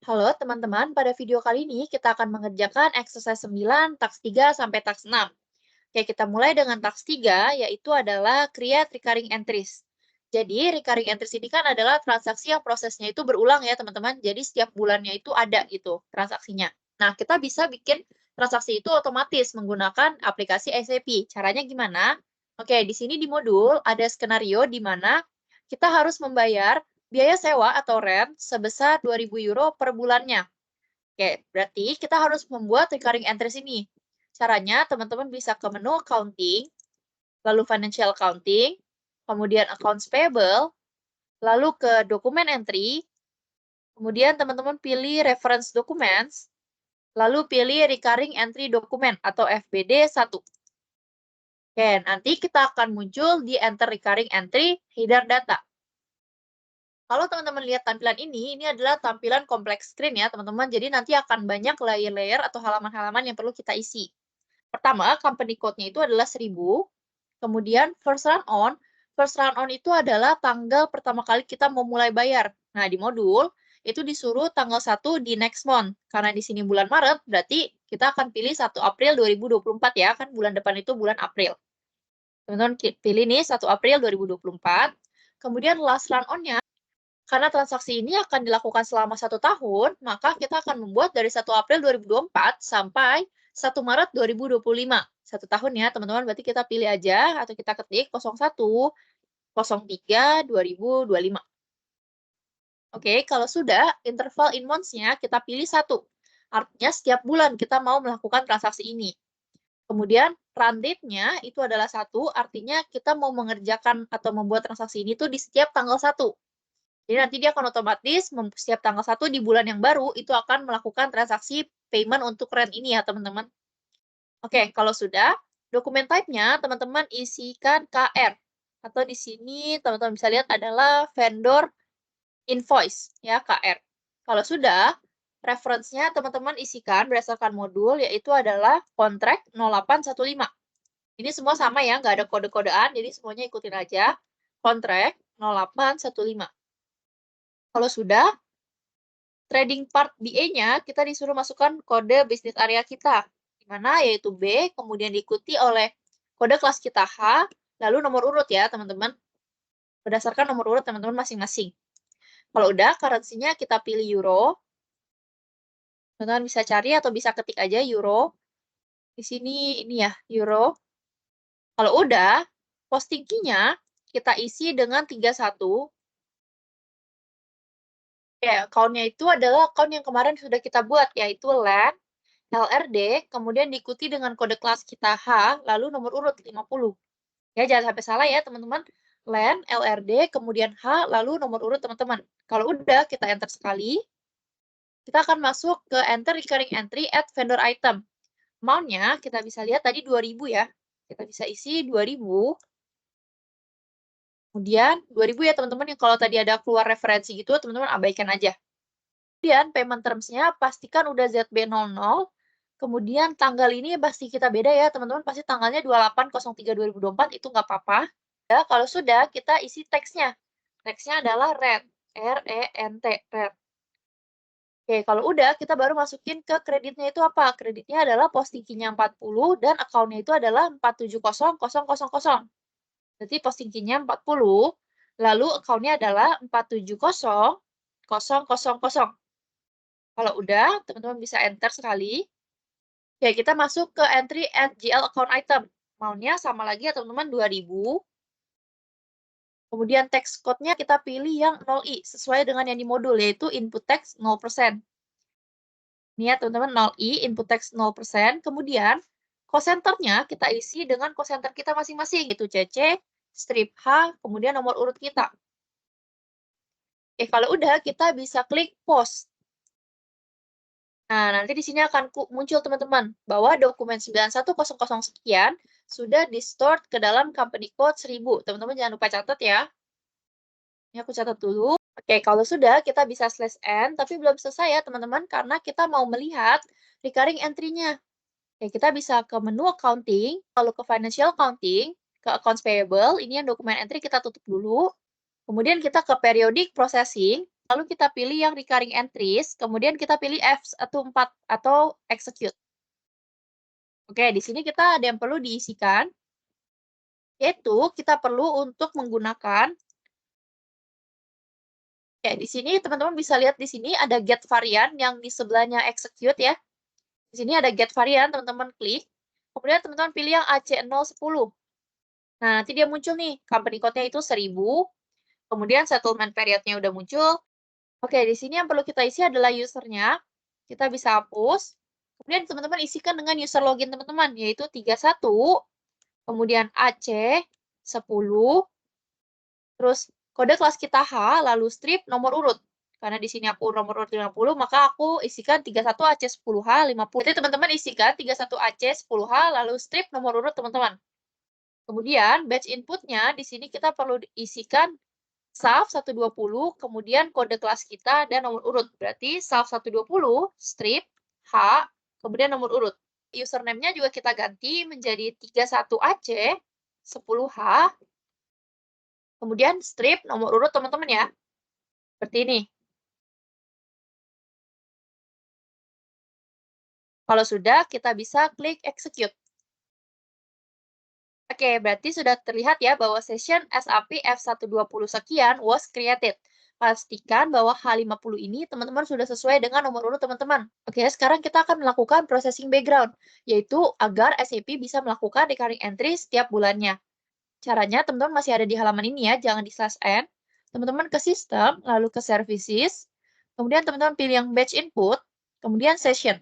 Halo teman-teman, pada video kali ini kita akan mengerjakan exercise 9, taks 3 sampai taks 6. Oke, kita mulai dengan taks 3, yaitu adalah create recurring entries. Jadi, recurring entries ini kan adalah transaksi yang prosesnya itu berulang ya teman-teman. Jadi, setiap bulannya itu ada gitu transaksinya. Nah, kita bisa bikin transaksi itu otomatis menggunakan aplikasi SAP. Caranya gimana? Oke, di sini di modul ada skenario di mana kita harus membayar biaya sewa atau rent sebesar 2.000 euro per bulannya. Oke, berarti kita harus membuat recurring entries ini. Caranya, teman-teman bisa ke menu accounting, lalu financial accounting, kemudian accounts payable, lalu ke dokumen entry, kemudian teman-teman pilih reference documents, lalu pilih recurring entry document atau FBD 1. Oke, nanti kita akan muncul di enter recurring entry header data. Kalau teman-teman lihat tampilan ini adalah tampilan kompleks screen ya, teman-teman. Jadi nanti akan banyak layer-layer atau halaman-halaman yang perlu kita isi. Pertama, company code-nya itu adalah 1000. Kemudian first run on itu adalah tanggal pertama kali kita mau mulai bayar. Nah, di modul itu disuruh tanggal 1 di next month. Karena di sini bulan Maret, berarti kita akan pilih 1 April 2024 ya, kan bulan depan itu bulan April. Teman-teman pilih nih 1 April 2024. Kemudian last run on-nya karena transaksi ini akan dilakukan selama 1 tahun, maka kita akan membuat dari 1 April 2024 sampai 1 Maret 2025. 1 tahun ya, teman-teman. Berarti kita pilih aja atau kita ketik 01, 03, 2025. Oke, kalau sudah, interval in months-nya kita pilih 1. Artinya setiap bulan kita mau melakukan transaksi ini. Kemudian run date-nya itu adalah 1, artinya kita mau mengerjakan atau membuat transaksi ini tuh di setiap tanggal 1. Jadi nanti dia akan otomatis setiap tanggal 1 di bulan yang baru, itu akan melakukan transaksi payment untuk rent ini ya, teman-teman. Oke, kalau sudah, dokumen type-nya teman-teman isikan KR. Atau di sini teman-teman bisa lihat adalah vendor invoice, ya, KR. Kalau sudah, reference-nya teman-teman isikan berdasarkan modul, yaitu adalah kontrak 0815. Ini semua sama ya, nggak ada kode-kodean, jadi semuanya ikutin aja. Kontrak 0815. Kalau sudah, trading part BA-nya, kita disuruh masukkan kode bisnis area kita, di mana yaitu B, kemudian diikuti oleh kode kelas kita H, lalu nomor urut ya, teman-teman. Berdasarkan nomor urut teman-teman masing-masing. Kalau udah, currency-nya kita pilih euro. Teman-teman bisa cari atau bisa ketik aja euro. Di sini ini ya, euro. Kalau udah, posting key-nya kita isi dengan 31. Ya, account-nya itu adalah account yang kemarin sudah kita buat, yaitu LAN, LRD, kemudian diikuti dengan kode kelas kita H, lalu nomor urut 50. Ya, jangan sampai salah ya, teman-teman. LAN, LRD, kemudian H, lalu nomor urut teman-teman. Kalau udah, kita enter sekali. Kita akan masuk ke enter recurring entry at vendor item. Amount-nya kita bisa lihat tadi 2000 ya. Kita bisa isi 2000. Kemudian 2000 ya teman-teman, yang kalau tadi ada keluar referensi gitu, teman-teman abaikan aja. Kemudian payment terms-nya pastikan udah ZB00. Kemudian tanggal ini pasti kita beda ya, teman-teman. Pasti tanggalnya 28.03.2024, itu nggak apa-apa. Ya, kalau sudah, kita isi teksnya. Teksnya adalah rent. R-E-N-T, rent. Oke, kalau udah, kita baru masukin ke kreditnya itu apa? Kreditnya adalah posting key-nya 40 dan account-nya itu adalah 470.000. Berarti posting key-nya 40, lalu account-nya adalah 470.000. Kalau udah, teman-teman bisa enter sekali. Ya, kita masuk ke entry at GL account item. Maunya sama lagi ya teman-teman, 2000. Kemudian text code-nya kita pilih yang 0i, sesuai dengan yang di modul, yaitu input text 0%. Ini ya teman-teman, 0i, input text 0%. Kemudian, cost center-nya kita isi dengan cost center kita masing-masing, yaitu CC, strip H, kemudian nomor urut kita. Oke, kalau udah, kita bisa klik post. Nah, nanti di sini akan muncul teman-teman bahwa dokumen 9100 sekian sudah di-store ke dalam company code 1000. Teman-teman jangan lupa catat ya. Ini aku catat dulu. Oke, kalau sudah kita bisa slash n, tapi belum selesai ya teman-teman, karena kita mau melihat recurring entry-nya. Oke, kita bisa ke menu accounting, lalu ke financial accounting, ke accounts payable, ini yang dokumen entry kita tutup dulu. Kemudian kita ke periodic processing, Lalu kita pilih yang recurring entries, kemudian kita pilih F14 atau execute. Oke, di sini kita ada yang perlu diisikan, yaitu kita perlu untuk menggunakan, ya di sini teman-teman bisa lihat di sini ada get varian yang di sebelahnya execute ya. Di sini ada get varian, teman-teman klik. Kemudian teman-teman pilih yang AC010. Nah, nanti dia muncul nih, company code-nya itu 1000, kemudian settlement period-nya udah muncul. Oke, di sini yang perlu kita isi adalah user-nya. Kita bisa hapus. Kemudian teman-teman isikan dengan user login teman-teman, yaitu 31, kemudian AC10, terus kode kelas kita H, lalu strip nomor urut. Karena di sini aku nomor urut 50, maka aku isikan 31 AC10H 50. Jadi teman-teman isikan 31 AC10H, lalu strip nomor urut teman-teman. Kemudian batch inputnya di sini kita perlu isikan SAF 120, kemudian kode kelas kita dan nomor urut. Berarti SAF 120, strip, H, kemudian nomor urut. Username-nya juga kita ganti menjadi 31AC, 10H, kemudian strip, nomor urut teman-teman ya. Seperti ini. Kalau sudah, kita bisa klik execute. Oke, berarti sudah terlihat ya bahwa session SAP F120 sekian was created. Pastikan bahwa H50 ini teman-teman sudah sesuai dengan nomor urut teman-teman. Oke, sekarang kita akan melakukan processing background, yaitu agar SAP bisa melakukan recurring entry setiap bulannya. Caranya teman-teman masih ada di halaman ini ya, jangan di /n. Teman-teman ke sistem, lalu ke services, kemudian teman-teman pilih yang batch input, kemudian session.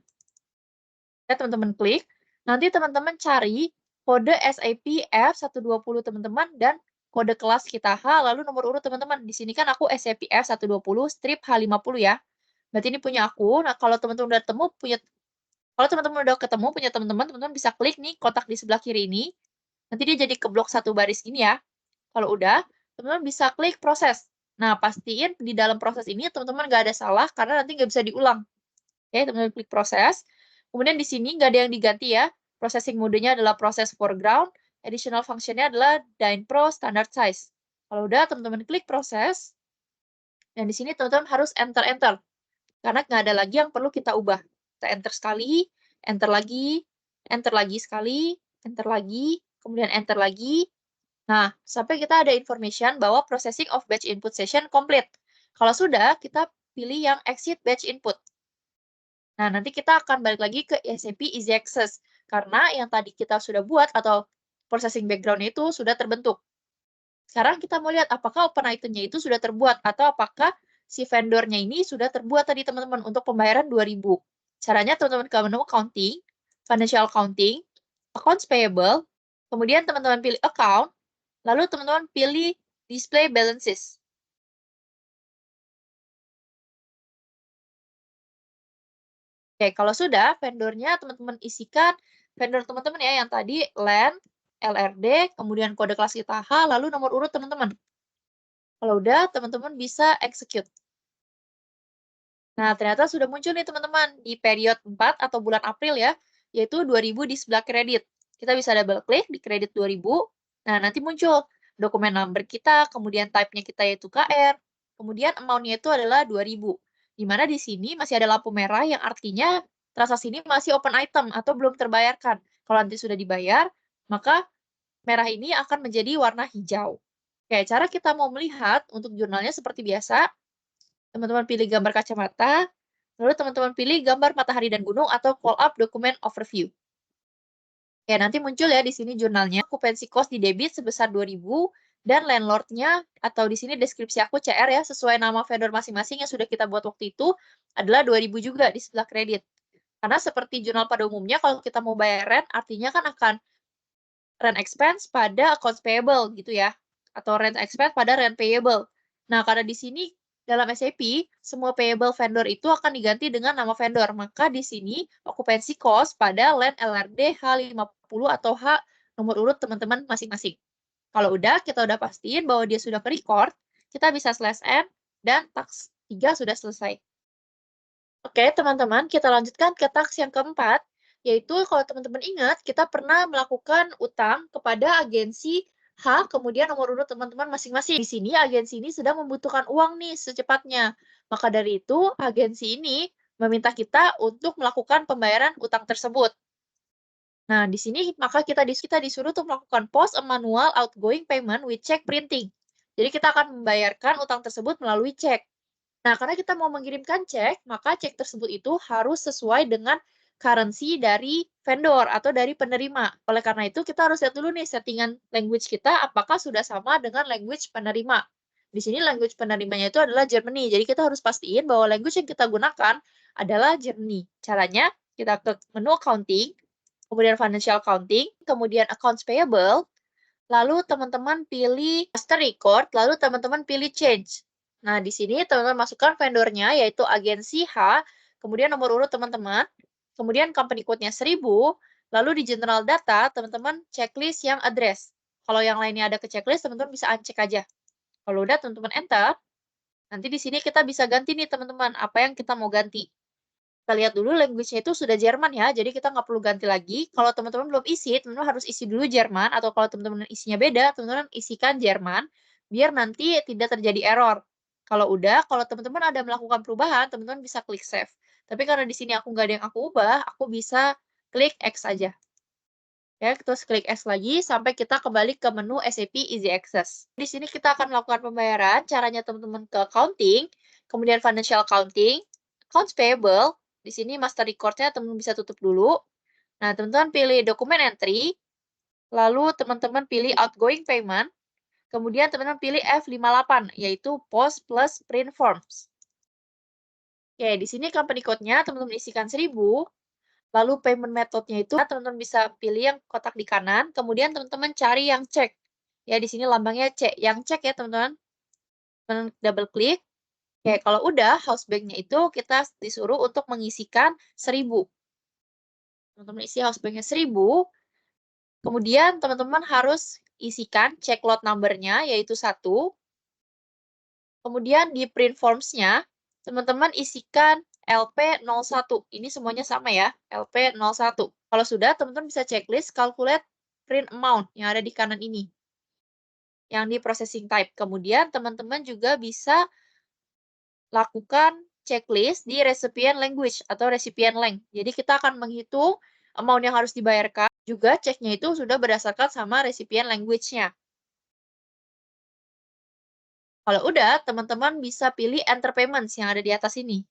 Ya, teman-teman klik, nanti teman-teman cari kode SAP F120 teman-teman dan kode kelas kita H, lalu nomor urut teman-teman. Di sini kan aku SAP F120 strip H50 ya. Berarti ini punya aku. Nah, kalau teman-teman udah ketemu punya teman-teman, teman-teman bisa klik nih kotak di sebelah kiri ini. Nanti dia jadi keblok satu baris gini ya. Kalau udah, teman-teman bisa klik proses. Nah, pastiin di dalam proses ini teman-teman nggak ada salah karena nanti nggak bisa diulang. Oke, teman-teman klik proses. Kemudian di sini nggak ada yang diganti ya. Processing modenya adalah proses foreground, additional function-nya adalah DynPro standard size. Kalau udah, teman-teman klik proses. Dan di sini teman-teman harus enter-enter. Karena nggak ada lagi yang perlu kita ubah. Kita enter sekali, enter lagi sekali, enter lagi, kemudian enter lagi. Nah, sampai kita ada information bahwa processing of batch input session complete. Kalau sudah, kita pilih yang exit batch input. Nah, nanti kita akan balik lagi ke SAP Easy Access, karena yang tadi kita sudah buat atau processing background itu sudah terbentuk. Sekarang kita mau lihat apakah open item-nya itu sudah terbuat, atau apakah si vendornya ini sudah terbuat tadi teman-teman untuk pembayaran 2000. Caranya teman-teman ke menu accounting, financial accounting, accounts payable, kemudian teman-teman pilih account, lalu teman-teman pilih display balances. Oke, kalau sudah, vendornya teman-teman isikan, vendor teman-teman ya, yang tadi LAN, LRD, kemudian kode kelas kita H, lalu nomor urut teman-teman. Kalau udah, teman-teman bisa execute. Nah, ternyata sudah muncul nih teman-teman, di period 4 atau bulan April ya, yaitu 2000 di sebelah kredit. Kita bisa double klik di kredit 2000, nah nanti muncul dokumen number kita, kemudian type-nya kita yaitu KR, kemudian amount-nya itu adalah 2000. Di mana di sini masih ada lampu merah yang artinya transaksi ini masih open item atau belum terbayarkan. Kalau nanti sudah dibayar, maka merah ini akan menjadi warna hijau. Oke, cara kita mau melihat untuk jurnalnya seperti biasa, teman-teman pilih gambar kacamata, lalu teman-teman pilih gambar matahari dan gunung atau call up dokumen overview. Oke, nanti muncul ya di sini jurnalnya, occupancy cost di debit sebesar 2000, dan landlord-nya atau di sini deskripsi aku CR ya, sesuai nama vendor masing-masing yang sudah kita buat waktu itu adalah 2000 juga di sebelah kredit. Karena seperti jurnal pada umumnya kalau kita mau bayar rent artinya kan akan rent expense pada accounts payable gitu ya, atau rent expense pada rent payable. Nah, karena di sini dalam SAP semua payable vendor itu akan diganti dengan nama vendor. Maka di sini occupancy cost pada land LRD H50 atau H nomor urut teman-teman masing-masing. Kalau udah, kita udah pastiin bahwa dia sudah ke-record, kita bisa /n, dan task 3 sudah selesai. Oke, teman-teman, kita lanjutkan ke task yang keempat, yaitu kalau teman-teman ingat, kita pernah melakukan utang kepada agensi H, kemudian nomor urut teman-teman masing-masing. Di sini, agensi ini sedang membutuhkan uang nih secepatnya. Maka dari itu, agensi ini meminta kita untuk melakukan pembayaran utang tersebut. Nah, di sini maka kita disuruh untuk melakukan post a manual outgoing payment with check printing. Jadi kita akan membayarkan utang tersebut melalui cek. Nah, karena kita mau mengirimkan cek, maka cek tersebut itu harus sesuai dengan currency dari vendor atau dari penerima. Oleh karena itu, kita harus lihat dulu nih settingan language kita apakah sudah sama dengan language penerima. Di sini language penerimanya itu adalah Germany. Jadi kita harus pastiin bahwa language yang kita gunakan adalah Germany. Caranya, kita ke menu accounting, kemudian financial accounting, kemudian accounts payable, lalu teman-teman pilih master record, lalu teman-teman pilih change. Nah, di sini teman-teman masukkan vendornya, yaitu agensi H, kemudian nomor urut teman-teman, kemudian company code-nya 1000, lalu di general data, teman-teman checklist yang address. Kalau yang lainnya ada ke checklist, teman-teman bisa uncek aja. Kalau udah, teman-teman enter, nanti di sini kita bisa ganti nih teman-teman, apa yang kita mau ganti. Kita lihat dulu language-nya itu sudah Jerman ya, jadi kita nggak perlu ganti lagi. Kalau teman-teman belum isi, teman-teman harus isi dulu Jerman, atau kalau teman-teman isinya beda, teman-teman isikan Jerman, biar nanti tidak terjadi error. Kalau udah, kalau teman-teman ada melakukan perubahan, teman-teman bisa klik save. Tapi karena di sini aku nggak ada yang aku ubah, aku bisa klik X aja. Ya, terus klik X lagi sampai kita kembali ke menu SAP Easy Access. Di sini kita akan melakukan pembayaran, caranya teman-teman ke accounting, kemudian financial accounting, accounts payable, di sini master record-nya teman-teman bisa tutup dulu. Nah, teman-teman pilih dokumen entry, lalu teman-teman pilih outgoing payment, kemudian teman-teman pilih F58, yaitu post plus print forms. Oke, di sini company code-nya teman-teman isikan 1000, lalu payment method-nya itu teman-teman bisa pilih yang kotak di kanan, kemudian teman-teman cari yang cek. Ya, di sini lambangnya C, yang cek ya teman-teman. Teman double klik. Oke, kalau udah house bank-nya itu kita disuruh untuk mengisikan 1000. Teman-teman isi house bank-nya 1000, kemudian teman-teman harus isikan check lot number-nya yaitu 1. Kemudian di print forms-nya, teman-teman isikan LP01. Ini semuanya sama ya, LP01. Kalau sudah, teman-teman bisa checklist calculate print amount yang ada di kanan ini, yang di processing type. Kemudian teman-teman juga bisa lakukan checklist di recipient language atau recipient length. Jadi kita akan menghitung amount yang harus dibayarkan, juga ceknya itu sudah berdasarkan sama recipient language-nya. Kalau udah, teman-teman bisa pilih enter payments yang ada di atas ini.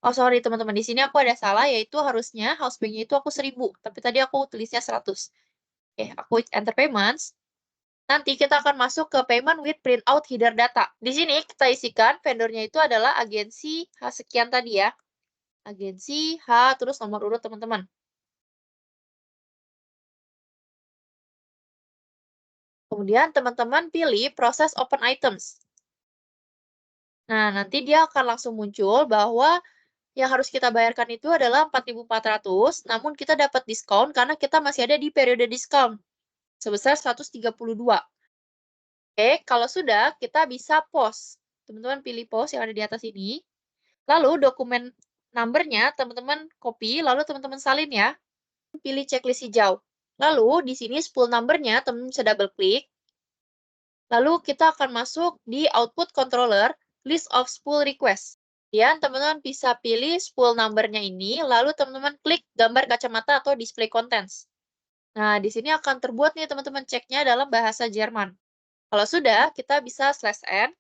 Oh, sorry teman-teman, di sini aku ada salah, yaitu harusnya house bank-nya itu aku 1000, tapi tadi aku tulisnya 100. Oke, aku enter payments. Nanti kita akan masuk ke payment with printout header data. Di sini kita isikan vendornya itu adalah agensi H sekian tadi ya. Agensi H, terus nomor urut teman-teman. Kemudian teman-teman pilih proses open items. Nah, nanti dia akan langsung muncul bahwa yang harus kita bayarkan itu adalah 4.400, namun kita dapat diskon karena kita masih ada di periode diskon sebesar 132. Oke, kalau sudah, kita bisa post. Teman-teman pilih post yang ada di atas ini. Lalu dokumen number-nya teman-teman copy, lalu teman-teman salin ya. Pilih checklist hijau. Lalu di sini spool number-nya teman-teman bisa double klik. Lalu kita akan masuk di output controller list of spool request. Kemudian teman-teman bisa pilih spool number-nya ini, lalu teman-teman klik gambar kacamata atau display contents. Nah, di sini akan terbuat nih teman-teman ceknya dalam bahasa Jerman. Kalau sudah, kita bisa /n.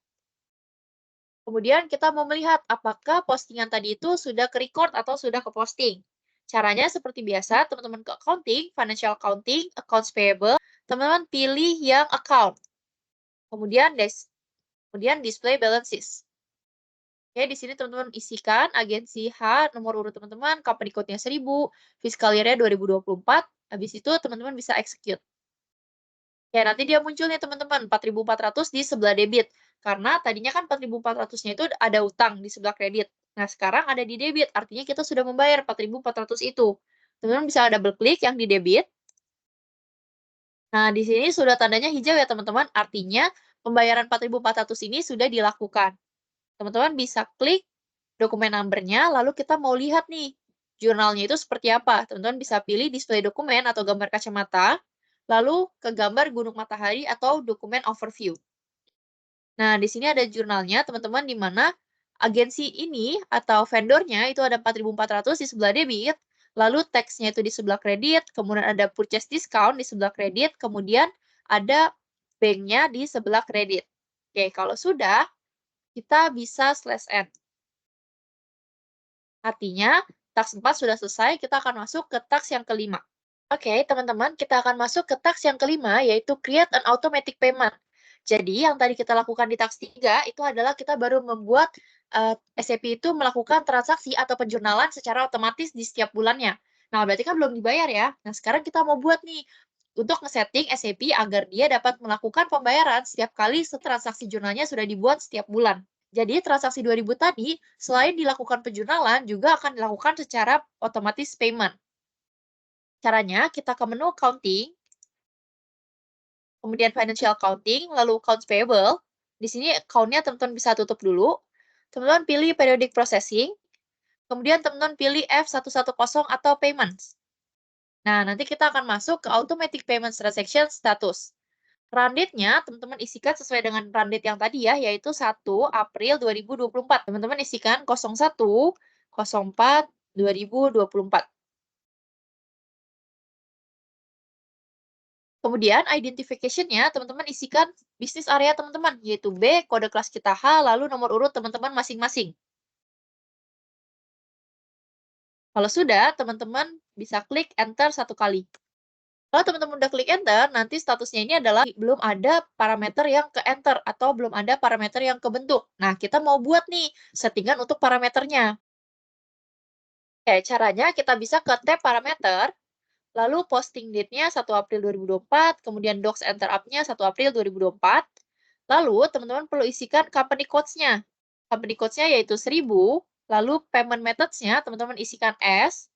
Kemudian kita mau melihat apakah postingan tadi itu sudah ke-record atau sudah ke-posting. Caranya seperti biasa, teman-teman ke accounting, financial accounting, accounts payable, teman-teman pilih yang account. Kemudian display balances. Oke, di sini teman-teman isikan agensi H, nomor urut teman-teman, company code-nya 1000, fiscal year-nya 2024, habis itu teman-teman bisa execute. Ya, nanti dia muncul nih teman-teman, 4.400 di sebelah debit. Karena tadinya kan 4.400-nya itu ada utang di sebelah kredit. Nah, sekarang ada di debit, artinya kita sudah membayar 4.400 itu. Teman-teman bisa double klik yang di debit. Nah, di sini sudah tandanya hijau ya teman-teman, artinya pembayaran 4.400 ini sudah dilakukan. Teman-teman bisa klik dokumen number-nya, lalu kita mau lihat nih, jurnalnya itu seperti apa. Teman-teman bisa pilih display dokumen atau gambar kacamata, lalu ke gambar gunung matahari atau dokumen overview. Nah, di sini ada jurnalnya, teman-teman, di mana agensi ini atau vendornya itu ada 4.400 di sebelah debit, lalu teksnya itu di sebelah kredit, kemudian ada purchase discount di sebelah kredit, kemudian ada banknya di sebelah kredit. Oke, kalau sudah, kita bisa slash n. Artinya, task 4 sudah selesai, kita akan masuk ke task yang kelima. Oke, teman-teman, kita akan masuk ke task yang kelima, yaitu create an automatic payment. Jadi, yang tadi kita lakukan di task 3, itu adalah kita baru membuat SAP itu melakukan transaksi atau penjurnalan secara otomatis di setiap bulannya. Nah, berarti kan belum dibayar ya. Nah, sekarang kita mau buat nih, untuk nge-setting SAP agar dia dapat melakukan pembayaran setiap kali transaksi jurnalnya sudah dibuat setiap bulan. Jadi, transaksi 2000 tadi, selain dilakukan penjurnalan, juga akan dilakukan secara otomatis payment. Caranya, kita ke menu accounting, kemudian financial accounting, lalu accounts payable. Di sini account-nya teman-teman bisa tutup dulu. Teman-teman pilih periodic processing, kemudian teman-teman pilih F110 atau payments. Nah, nanti kita akan masuk ke automatic payments transaction status. Run date-nya teman-teman isikan sesuai dengan run date yang tadi ya, yaitu 1 April 2024. Teman-teman isikan 01 04 2024. Kemudian identification-nya teman-teman isikan bisnis area teman-teman, yaitu B, kode kelas kita H, lalu nomor urut teman-teman masing-masing. Kalau sudah, teman-teman bisa klik enter satu kali. Kalau teman-teman udah klik enter, nanti statusnya ini adalah belum ada parameter yang ke enter atau belum ada parameter yang kebentuk. Nah, kita mau buat nih settingan untuk parameternya. Oke, caranya kita bisa ke tab parameter, lalu posting date-nya 1 April 2024, kemudian docs enter up-nya 1 April 2024. Lalu, teman-teman perlu isikan company codes-nya. Company codes-nya yaitu 1000, lalu payment methods-nya teman-teman isikan S,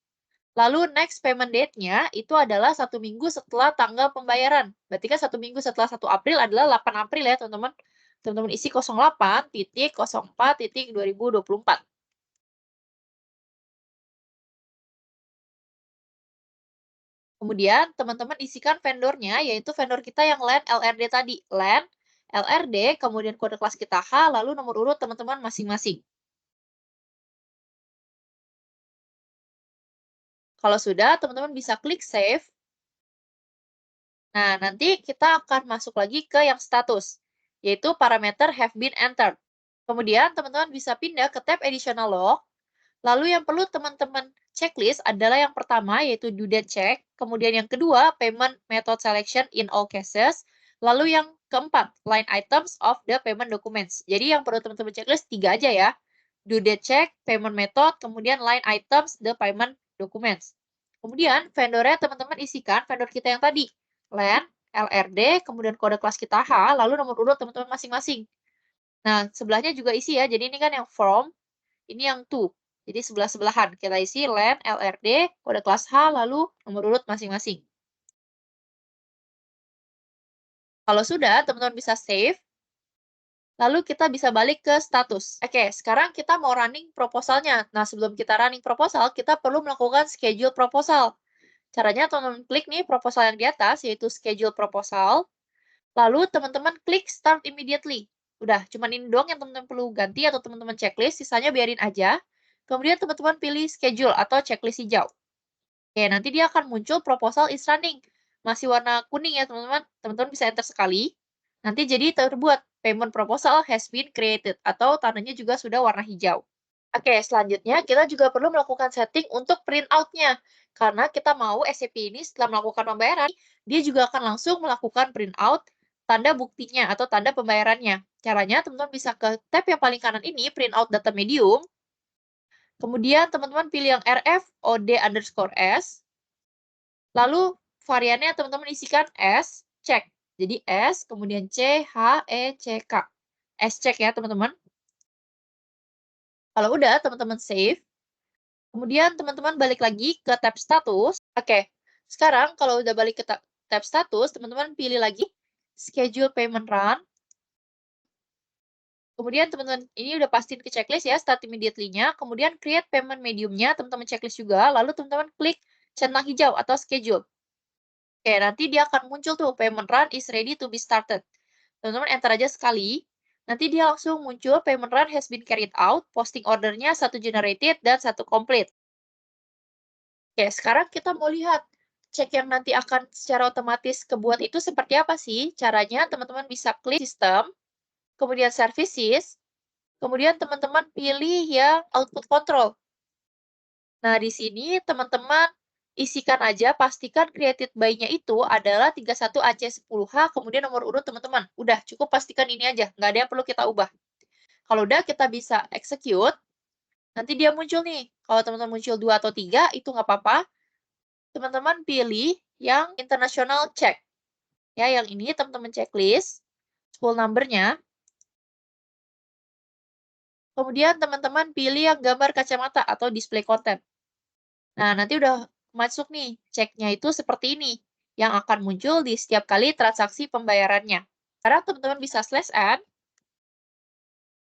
lalu next payment date-nya itu adalah 1 minggu setelah tanggal pembayaran. Berarti kan 1 minggu setelah 1 April adalah 8 April ya, teman-teman. Teman-teman isi 08.04.2024. Kemudian, teman-teman isikan vendornya, yaitu vendor kita yang LAN LRD tadi. LAN, LRD, kemudian kode kelas kita H, lalu nomor urut teman-teman masing-masing. Kalau sudah, teman-teman bisa klik save. Nah, nanti kita akan masuk lagi ke yang status, yaitu parameter have been entered. Kemudian, teman-teman bisa pindah ke tab additional log. Lalu yang perlu teman-teman checklist adalah yang pertama, yaitu due date check. Kemudian yang kedua, payment method selection in all cases. Lalu yang keempat, line items of the payment documents. Jadi yang perlu teman-teman checklist 3 aja ya. Due date check, payment method, kemudian line items, the payment documents. Kemudian vendornya teman-teman isikan vendor kita yang tadi. LAN, LRD, kemudian kode kelas kita H, lalu nomor urut teman-teman masing-masing. Nah, sebelahnya juga isi ya. Jadi ini kan yang from, ini yang to. Jadi sebelah-sebelahan. Kita isi LAN, LRD, kode kelas H, lalu nomor urut masing-masing. Kalau sudah, teman-teman bisa save. Lalu kita bisa balik ke status. Oke, sekarang kita mau running proposalnya. Nah, sebelum kita running proposal, kita perlu melakukan schedule proposal. Caranya teman-teman klik nih proposal yang di atas, yaitu schedule proposal. Lalu teman-teman klik start immediately. Udah, cuman ini doang yang teman-teman perlu ganti atau teman-teman checklist, sisanya biarin aja. Kemudian teman-teman pilih schedule atau checklist hijau. Oke, nanti dia akan muncul proposal is running. Masih warna kuning ya teman-teman. Teman-teman bisa enter sekali. Nanti jadi terbuat payment proposal has been created atau tandanya juga sudah warna hijau. Oke, selanjutnya kita juga perlu melakukan setting untuk print out-nya. Karena kita mau SAP ini setelah melakukan pembayaran, dia juga akan langsung melakukan print out tanda buktinya atau tanda pembayarannya. Caranya teman-teman bisa ke tab yang paling kanan ini, print out data medium. Kemudian teman-teman pilih yang RF OD_S. Lalu variannya teman-teman isikan S, check. Jadi S, kemudian C, H, E, C, K. S check ya teman-teman. Kalau udah, teman-teman save. Kemudian teman-teman balik lagi ke tab status. Oke, sekarang kalau udah balik ke tab status, teman-teman pilih lagi schedule payment run. Kemudian teman-teman ini udah pastiin ke checklist ya, start immediately-nya. Kemudian create payment medium-nya, teman-teman checklist juga. Lalu teman-teman klik centang hijau atau schedule. Oke, nanti dia akan muncul tuh payment run is ready to be started. Teman-teman enter aja sekali. Nanti dia langsung muncul payment run has been carried out, posting ordernya 1 generated dan 1 complete. Oke, sekarang kita mau lihat cek yang nanti akan secara otomatis kebuat itu seperti apa sih? Caranya teman-teman bisa klik sistem, kemudian services, kemudian teman-teman pilih yang output control. Nah, di sini teman-teman isikan aja, pastikan created by-nya itu adalah 31AC10H, kemudian nomor urut teman-teman. Udah, cukup pastikan ini aja, nggak ada yang perlu kita ubah. Kalau udah, kita bisa execute, nanti dia muncul nih. Kalau teman-teman muncul 2 atau 3, itu nggak apa-apa. Teman-teman pilih yang international check. Ya, yang ini teman-teman checklist, full number-nya. Kemudian teman-teman pilih yang gambar kacamata atau display content. Nah, nanti udah masuk nih, ceknya itu seperti ini, yang akan muncul di setiap kali transaksi pembayarannya. Sekarang teman-teman bisa slash n.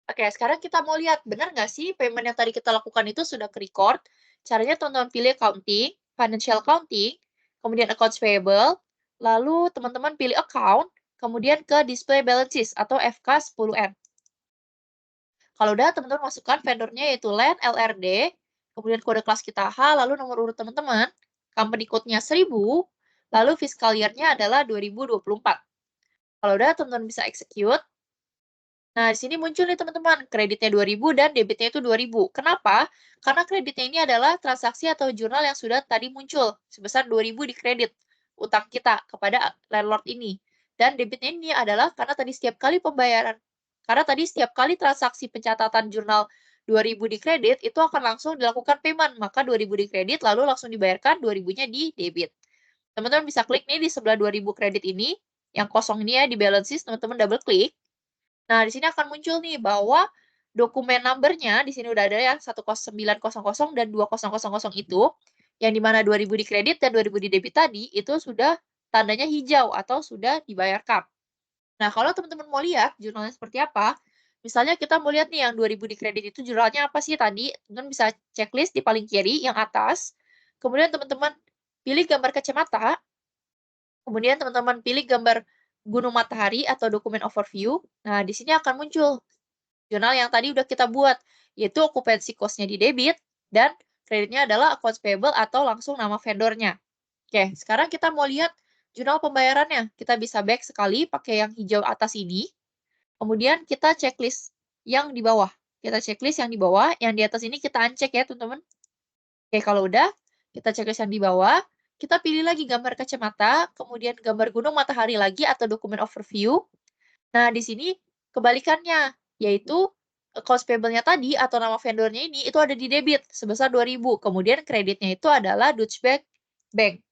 Oke, sekarang kita mau lihat, benar nggak sih payment yang tadi kita lakukan itu sudah ke-record? Caranya teman-teman pilih accounting, financial accounting, kemudian accounts payable, lalu teman-teman pilih account, kemudian ke display balances atau FK10N. Kalau udah, teman-teman masukkan vendornya yaitu LAN, LRD, kemudian kode kelas kita H, lalu nomor urut teman-teman, company code-nya 1000, lalu fiscal year-nya adalah 2024. Kalau udah, teman-teman bisa execute. Nah, di sini muncul nih teman-teman, kreditnya 2000 dan debitnya itu 2000. Kenapa? Karena kreditnya ini adalah transaksi atau jurnal yang sudah tadi muncul, sebesar 2000 di kredit utang kita kepada landlord ini. Dan debitnya ini adalah karena tadi setiap kali pembayaran, karena tadi setiap kali transaksi pencatatan jurnal 2000 di kredit, itu akan langsung dilakukan payment, maka 2000 di kredit, lalu langsung dibayarkan 2000-nya di debit. Teman-teman bisa klik nih di sebelah 2000 kredit ini, yang kosong ini ya, di balances, teman-teman double klik. Nah, di sini akan muncul nih bahwa dokumen number-nya di sini udah ada ya 10900 dan 2000 itu, yang dimana 2000 di kredit dan 2000 di debit tadi, itu sudah tandanya hijau atau sudah dibayarkan. Nah, kalau teman-teman mau lihat jurnalnya seperti apa, misalnya kita mau lihat nih yang 2000 di kredit itu jurnalnya apa sih tadi, teman-teman bisa checklist di paling kiri yang atas, kemudian teman-teman pilih gambar kacamata, kemudian teman-teman pilih gambar gunung matahari atau dokumen overview. Nah, di sini akan muncul jurnal yang tadi udah kita buat, yaitu occupancy cost-nya di debit dan kreditnya adalah accounts payable atau langsung nama vendornya. Oke, sekarang kita mau lihat jurnal pembayarannya. Kita bisa back sekali pakai yang hijau atas ini. Kemudian kita checklist yang di bawah. Kita checklist yang di bawah, yang di atas ini kita uncheck ya, teman-teman. Oke, kalau udah, kita checklist yang di bawah. Kita pilih lagi gambar kacamata, kemudian gambar gunung matahari lagi atau dokumen overview. Nah, di sini kebalikannya, yaitu accounts payable-nya tadi atau nama vendornya ini itu ada di debit sebesar 2000. Kemudian kreditnya itu adalah Deutsche Bank.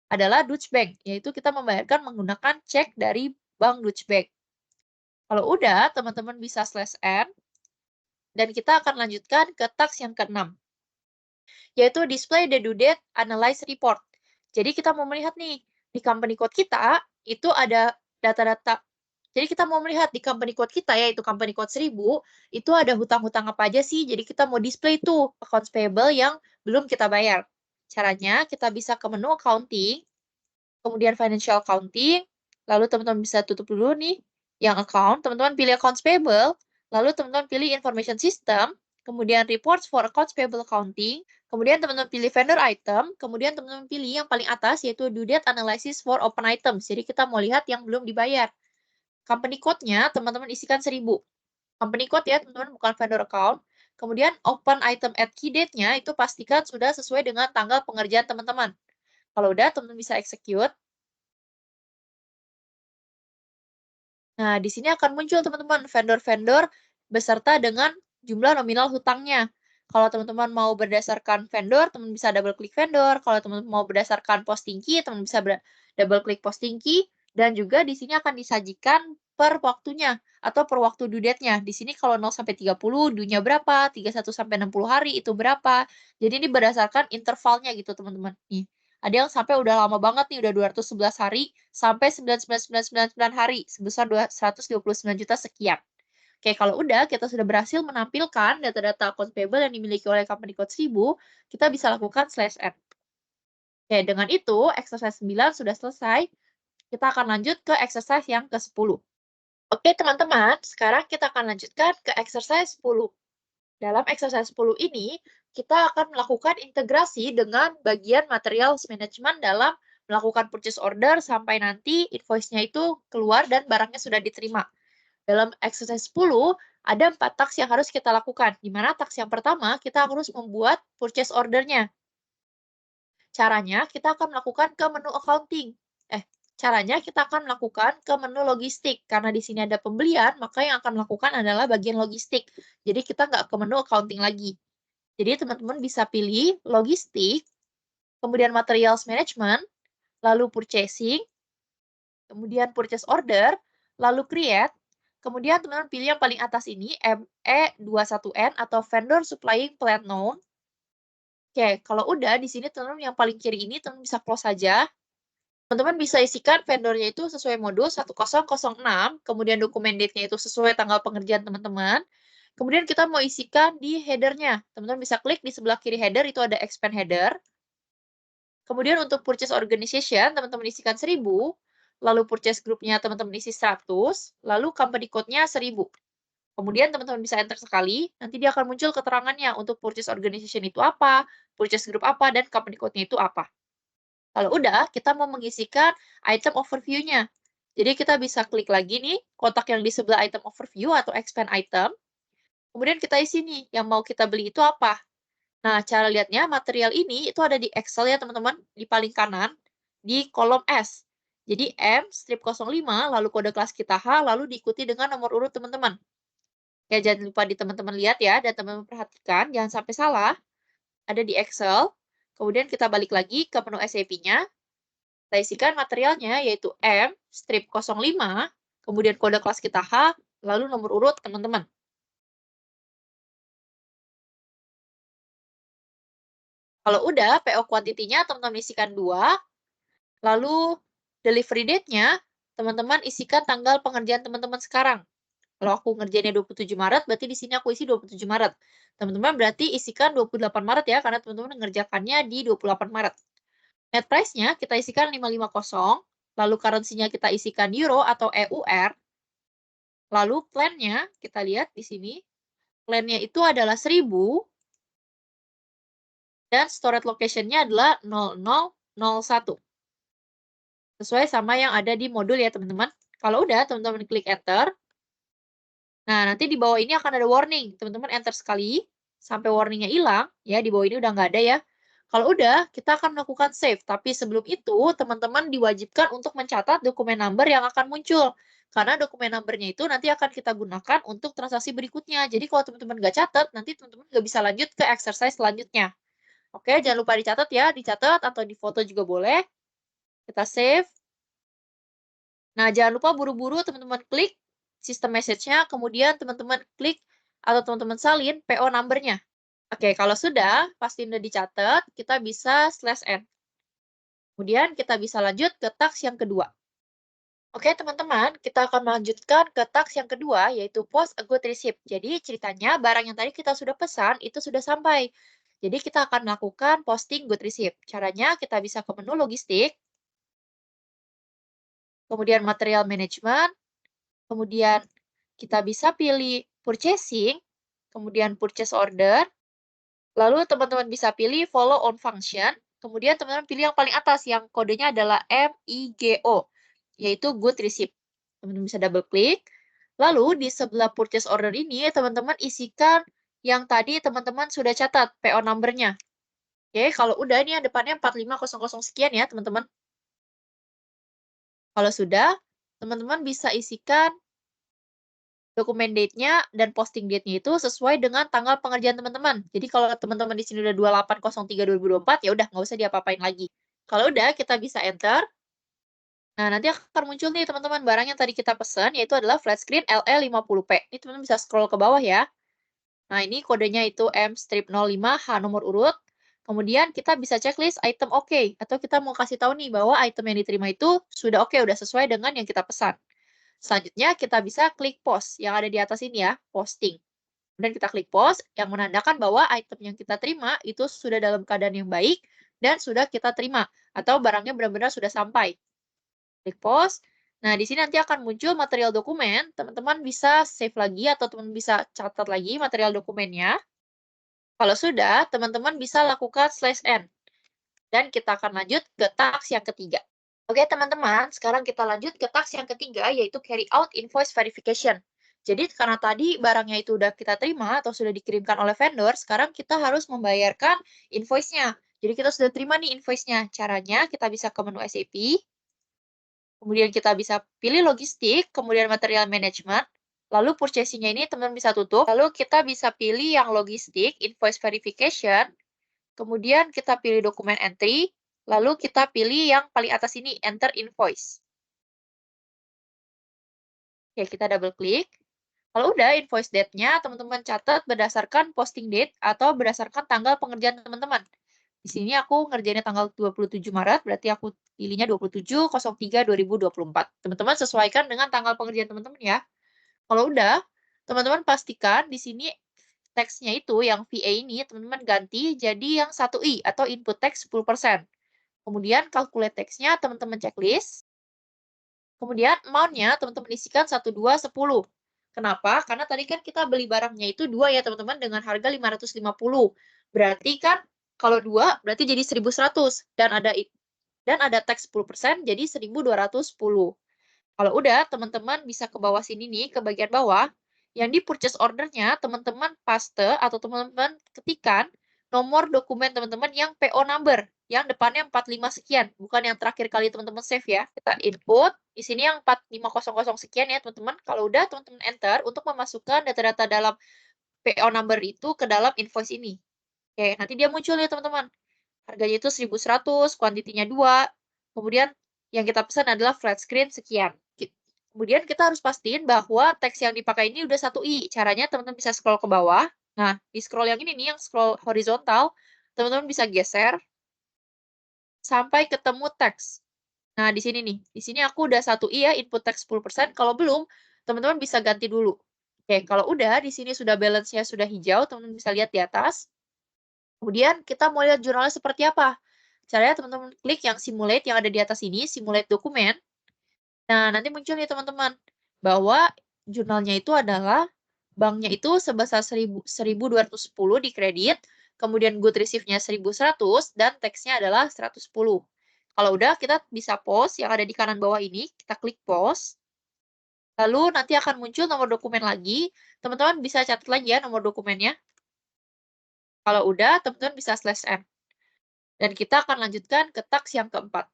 Adalah Deutsche Bank, yaitu kita membayarkan menggunakan cek dari Bank Deutsche Bank. Kalau udah, teman-teman bisa slash n, dan kita akan lanjutkan ke task yang ke-6, yaitu display the due date analyze report. Jadi kita mau melihat nih, di company code kita, itu ada data-data. Jadi kita mau melihat di company code kita, yaitu company code 1000, itu ada hutang-hutang apa aja sih. Jadi kita mau display tuh accounts payable yang belum kita bayar. Caranya, kita bisa ke menu accounting, kemudian financial accounting, lalu teman-teman bisa tutup dulu nih yang account, teman-teman pilih accounts payable, lalu teman-teman pilih information system, kemudian reports for accounts payable accounting, kemudian teman-teman pilih vendor item, kemudian teman-teman pilih yang paling atas yaitu due date analysis for open items. Jadi kita mau lihat yang belum dibayar. Company code-nya teman-teman isikan 1000. Company code ya teman-teman, bukan vendor account. Kemudian open item at key date-nya itu pastikan sudah sesuai dengan tanggal pengerjaan teman-teman. Kalau udah, teman-teman bisa execute. Nah, di sini akan muncul teman-teman vendor-vendor beserta dengan jumlah nominal hutangnya. Kalau teman-teman mau berdasarkan vendor, teman bisa double klik vendor. Kalau teman-teman mau berdasarkan posting key, teman bisa double klik posting key. Dan juga di sini akan disajikan per waktunya atau per waktu due date-nya. Di sini kalau 0 sampai 30, due-nya berapa, 31 sampai 60 hari itu berapa. Jadi ini berdasarkan intervalnya gitu, teman-teman. Nih, ada yang sampai udah lama banget nih, udah 211 hari sampai 9999 hari sebesar 129 juta sekian. Oke, kalau udah kita sudah berhasil menampilkan data-data accounts payable yang dimiliki oleh company code 1000, kita bisa lakukan slash n. Oke, dengan itu exercise 9 sudah selesai. Kita akan lanjut ke exercise yang ke-10. Oke teman-teman, sekarang kita akan lanjutkan ke exercise 10. Dalam exercise 10 ini, kita akan melakukan integrasi dengan bagian materials management dalam melakukan purchase order sampai nanti invoice-nya itu keluar dan barangnya sudah diterima. Dalam exercise 10, ada 4 task yang harus kita lakukan, di mana task yang pertama kita harus membuat purchase order-nya. Caranya, kita akan melakukan ke menu accounting. Caranya kita akan melakukan ke menu logistik. Karena di sini ada pembelian, maka yang akan melakukan adalah bagian logistik. Jadi kita nggak ke menu accounting lagi. Jadi teman-teman bisa pilih logistik, kemudian materials management, lalu purchasing, kemudian purchase order, lalu create, kemudian teman-teman pilih yang paling atas ini, ME21N atau Vendor Supplying Plant Known. Oke, kalau udah di sini teman-teman yang paling kiri ini teman-teman bisa close saja. Teman-teman bisa isikan vendornya itu sesuai modul 1006, kemudian dokumen date-nya itu sesuai tanggal pengerjaan teman-teman. Kemudian kita mau isikan di header-nya. Teman-teman bisa klik di sebelah kiri header, itu ada expand header. Kemudian untuk purchase organization, teman-teman isikan 1000, lalu purchase group-nya teman-teman isi 100, lalu company code-nya 1000. Kemudian teman-teman bisa enter sekali, nanti dia akan muncul keterangannya untuk purchase organization itu apa, purchase group apa, dan company code-nya itu apa. Kalau udah, kita mau mengisikan item overview-nya. Jadi kita bisa klik lagi nih, kotak yang di sebelah item overview atau expand item. Kemudian kita isi nih, yang mau kita beli itu apa. Nah, cara lihatnya material ini itu ada di Excel ya teman-teman, di paling kanan, di kolom S. Jadi M, strip 05, lalu kode kelas kita H, lalu diikuti dengan nomor urut teman-teman. Ya, jangan lupa di teman-teman lihat ya, dan teman-teman perhatikan, jangan sampai salah. Ada di Excel, kemudian kita balik lagi ke menu SAP-nya, kita isikan materialnya yaitu M, strip 05, kemudian kode kelas kita H, lalu nomor urut teman-teman. Kalau udah, PO quantity-nya teman-teman isikan 2, lalu delivery date-nya teman-teman isikan tanggal pengerjaan teman-teman sekarang. Kalau aku ngerjainnya 27 Maret, berarti di sini aku isi 27 Maret. Teman-teman berarti isikan 28 Maret ya, karena teman-teman mengerjakannya di 28 Maret. Net price-nya kita isikan 550, lalu currency-nya kita isikan euro atau EUR, lalu plan-nya kita lihat di sini, plan-nya itu adalah 1000, dan storage location-nya adalah 0001. Sesuai sama yang ada di modul ya teman-teman. Kalau udah, teman-teman klik enter. Nah, nanti di bawah ini akan ada warning. Teman-teman enter sekali, sampai warningnya hilang, ya di bawah ini udah nggak ada ya. Kalau udah, kita akan melakukan save. Tapi sebelum itu, teman-teman diwajibkan untuk mencatat dokumen number yang akan muncul. Karena dokumen number-nya itu nanti akan kita gunakan untuk transaksi berikutnya. Jadi kalau teman-teman nggak catat, nanti teman-teman nggak bisa lanjut ke exercise selanjutnya. Oke, jangan lupa dicatat ya. Dicatat atau di foto juga boleh. Kita save. Nah, jangan lupa buru-buru teman-teman klik sistem message-nya, kemudian teman-teman klik atau teman-teman salin PO number-nya. Oke, kalau sudah, pasti udah dicatat, kita bisa /n. Kemudian kita bisa lanjut ke task yang kedua. Oke, teman-teman, kita akan melanjutkan ke task yang kedua, yaitu post a good receipt. Jadi, ceritanya barang yang tadi kita sudah pesan, itu sudah sampai. Jadi, kita akan melakukan posting good receipt. Caranya, kita bisa ke menu logistik, kemudian material management, kemudian kita bisa pilih purchasing, kemudian purchase order, lalu teman-teman bisa pilih follow on function, kemudian teman-teman pilih yang paling atas yang kodenya adalah MIGO, yaitu good receipt. Teman-teman bisa double klik. Lalu di sebelah purchase order ini teman-teman isikan yang tadi teman-teman sudah catat PO number-nya. Oke, kalau udah ini yang depannya 4500 sekian ya teman-teman. Kalau sudah, teman-teman bisa isikan dokumen date-nya dan posting date-nya itu sesuai dengan tanggal pengerjaan teman-teman. Jadi kalau teman-teman di sini udah 2803/2024, ya udah nggak usah diapa-apain lagi. Kalau udah, kita bisa enter. Nah, nanti akan muncul nih teman-teman barang yang tadi kita pesan, yaitu adalah flat screen LE50P. Ini teman-teman bisa scroll ke bawah ya. Nah, ini kodenya itu M-05H nomor urut. Kemudian kita bisa checklist item oke, atau kita mau kasih tahu nih bahwa item yang diterima itu sudah oke, udah sesuai dengan yang kita pesan. Selanjutnya kita bisa klik post yang ada di atas ini ya, posting. Kemudian kita klik post yang menandakan bahwa item yang kita terima itu sudah dalam keadaan yang baik dan sudah kita terima atau barangnya benar-benar sudah sampai. Klik post. Nah, di sini nanti akan muncul material dokumen, teman-teman bisa save lagi atau teman bisa catat lagi material dokumennya. Kalau sudah, teman-teman bisa lakukan slash n. Dan kita akan lanjut ke task yang ketiga. Oke, teman-teman, sekarang kita lanjut ke task yang ketiga, yaitu carry out invoice verification. Jadi, karena tadi barangnya itu udah kita terima atau sudah dikirimkan oleh vendor, sekarang kita harus membayarkan invoice-nya. Jadi, kita sudah terima nih invoice-nya. Caranya, kita bisa ke menu SAP, kemudian kita bisa pilih logistik, kemudian material management, lalu purchasing-nya ini teman-teman bisa tutup, lalu kita bisa pilih yang logistik, invoice verification, kemudian kita pilih dokumen entry, lalu kita pilih yang paling atas ini, enter invoice. Oke, kita double klik. Kalau udah invoice date-nya, teman-teman catat berdasarkan posting date atau berdasarkan tanggal pengerjaan teman-teman. Di sini aku ngerjainnya tanggal 27 Maret, berarti aku pilihnya 27.03.2024. Teman-teman sesuaikan dengan tanggal pengerjaan teman-teman ya. Kalau udah, teman-teman pastikan di sini teksnya itu yang VA ini teman-teman ganti jadi yang 1i atau input text 10%. Kemudian calculate text-nya teman-teman checklist. Kemudian amount-nya teman-teman isikan 1, 2, 10. Kenapa? Karena tadi kan kita beli barangnya itu 2 ya teman-teman dengan harga 550. Berarti kan kalau 2 berarti jadi 1.100 dan ada tax 10% jadi 1.210. Kalau udah, teman-teman bisa ke bawah sini nih, ke bagian bawah. Yang di purchase order-nya, teman-teman paste atau teman-teman ketikan nomor dokumen teman-teman yang PO number, yang depannya 45 sekian, bukan yang terakhir kali teman-teman save ya. Kita input, di sini yang 4500 sekian ya teman-teman. Kalau udah, teman-teman enter untuk memasukkan data-data dalam PO number itu ke dalam invoice ini. Oke, nanti dia muncul ya teman-teman. Harganya itu 1.100, kuantitinya 2, kemudian yang kita pesan adalah flat screen sekian. Kemudian kita harus pastiin bahwa teks yang dipakai ini udah 1i. Caranya teman-teman bisa scroll ke bawah. Nah, di scroll yang ini nih, yang scroll horizontal, teman-teman bisa geser sampai ketemu teks. Nah, di sini nih. Di sini aku udah 1i ya, input teks 10%. Kalau belum, teman-teman bisa ganti dulu. Oke, kalau udah, di sini sudah balance-nya sudah hijau, teman-teman bisa lihat di atas. Kemudian kita mau lihat jurnalnya seperti apa. Caranya teman-teman klik yang simulate yang ada di atas ini, simulate dokumen. Nah, nanti muncul nih teman-teman, bahwa jurnalnya itu adalah banknya itu sebesar 1.210 di kredit, kemudian good receive-nya 1.100, dan teksnya adalah 110. Kalau udah, kita bisa pause yang ada di kanan bawah ini, kita klik pause. Lalu nanti akan muncul nomor dokumen lagi, teman-teman bisa catat lagi ya nomor dokumennya. Kalau udah, teman-teman bisa slash n. Dan kita akan lanjutkan ke task yang keempat.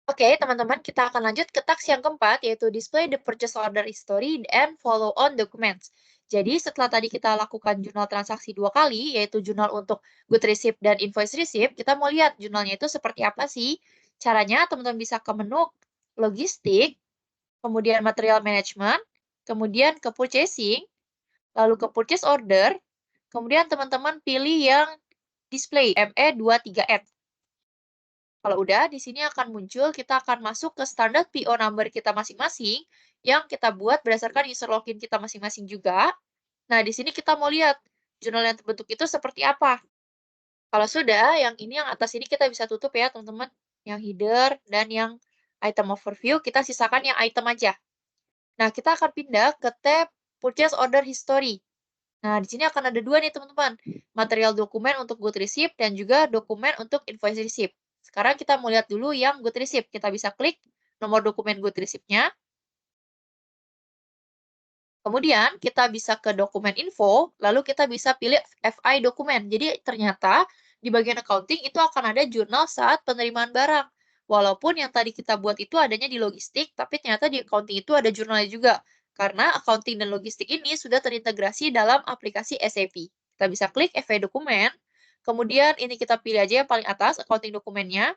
Oke, teman-teman, kita akan lanjut ke task yang keempat, yaitu display the purchase order history and follow on documents. Jadi, setelah tadi kita lakukan jurnal transaksi 2 kali, yaitu jurnal untuk good receipt dan invoice receipt, kita mau lihat jurnalnya itu seperti apa sih. Caranya, teman-teman bisa ke menu logistik, kemudian material management, kemudian ke purchasing, lalu ke purchase order, kemudian teman-teman pilih yang display ME23N. Kalau udah, di sini akan muncul, kita akan masuk ke standar PO number kita masing-masing yang kita buat berdasarkan user login kita masing-masing juga. Nah, di sini kita mau lihat jurnal yang terbentuk itu seperti apa. Kalau sudah, yang ini yang atas ini kita bisa tutup ya, teman-teman. Yang header dan yang item overview, kita sisakan yang item aja. Nah, kita akan pindah ke tab Purchase Order History. Nah, di sini akan ada dua nih, teman-teman. Material dokumen untuk good receipt dan juga dokumen untuk invoice receipt. Sekarang kita mau lihat dulu yang good receipt. Kita bisa klik nomor dokumen good receipt-nya. Kemudian kita bisa ke dokumen info, lalu kita bisa pilih FI dokumen. Jadi ternyata di bagian accounting itu akan ada jurnal saat penerimaan barang. Walaupun yang tadi kita buat itu adanya di logistik, tapi ternyata di accounting itu ada jurnalnya juga. Karena accounting dan logistik ini sudah terintegrasi dalam aplikasi SAP. Kita bisa klik FI dokumen, kemudian ini kita pilih aja yang paling atas, accounting dokumennya,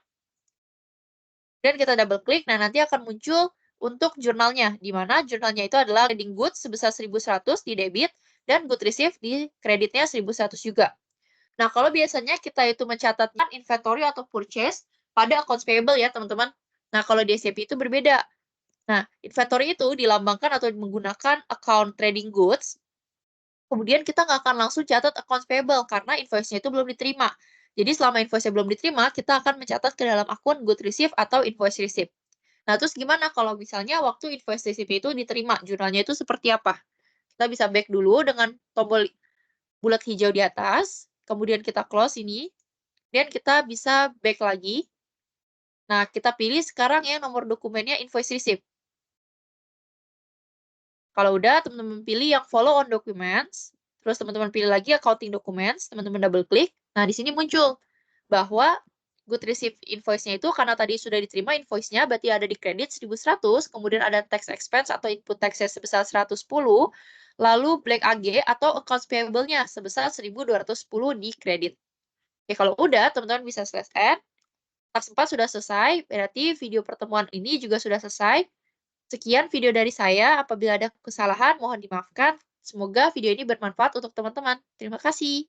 dan kita double klik, nah nanti akan muncul untuk jurnalnya, di mana jurnalnya itu adalah trading goods sebesar 1.100 di debit, dan good receive di kreditnya 1.100 juga. Nah, kalau biasanya kita itu mencatatkan inventory atau purchase pada accounts payable ya, teman-teman. Nah, kalau di SAP itu berbeda. Nah, inventory itu dilambangkan atau menggunakan account trading goods, kemudian kita nggak akan langsung catat accounts payable karena invoice-nya itu belum diterima. Jadi selama invoice-nya belum diterima, kita akan mencatat ke dalam akun good receive atau invoice receipt. Nah, terus gimana kalau misalnya waktu invoice receipt itu diterima, jurnalnya itu seperti apa? Kita bisa back dulu dengan tombol bulat hijau di atas, kemudian kita close ini, dan kita bisa back lagi. Nah, kita pilih sekarang yang nomor dokumennya invoice receipt. Kalau udah, teman-teman pilih yang follow on documents, terus teman-teman pilih lagi accounting documents, teman-teman double klik. Nah, di sini muncul bahwa good receipt invoice-nya itu karena tadi sudah diterima invoice-nya, berarti ada di kredit 1.100, kemudian ada tax expense atau input tax-nya sebesar 110, lalu black AG atau accounts payable-nya sebesar 1.210 di kredit. Oke, kalau udah, teman-teman bisa slash end. Task 4 sudah selesai, berarti video pertemuan ini juga sudah selesai. Sekian video dari saya, apabila ada kesalahan mohon dimaafkan. Semoga video ini bermanfaat untuk teman-teman. Terima kasih.